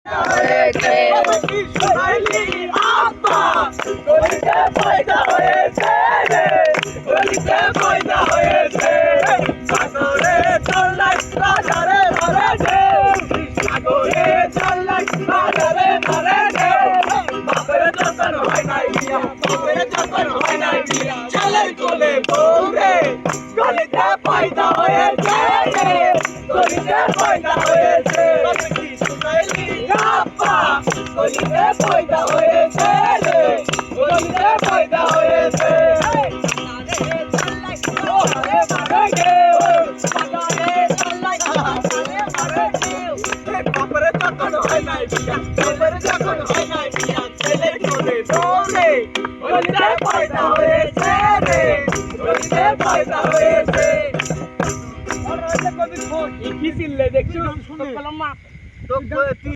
হয়েছে আব্বা গলিতে পয়দা হয়েছে রে গলিতে পয়দা হয়েছে সাগরে চললাই বাজারে ধরে দে সাগরে চললাই বাজারে ধরে দে বাপের যতন হয় নাই বিয়া বাপের যতন হয় নাই বিয়া ছেলের কোলে বউ রে গলিতে পয়দা হয়েছে রে গলিতে পয়দা হয়েছে আব্বা গলিতে পয়দা হয়েছে রে গলিতে পয়দা হয়েছে বাপরে যখন হয় নাই বিয়া বাপরে যখন হয় নাই বিয়া ছেলে কোলে দৌড়ে গলিতে পয়দা হয়েছে রে গলিতে পয়দা হয়েছে কি চিল্লে দেখছো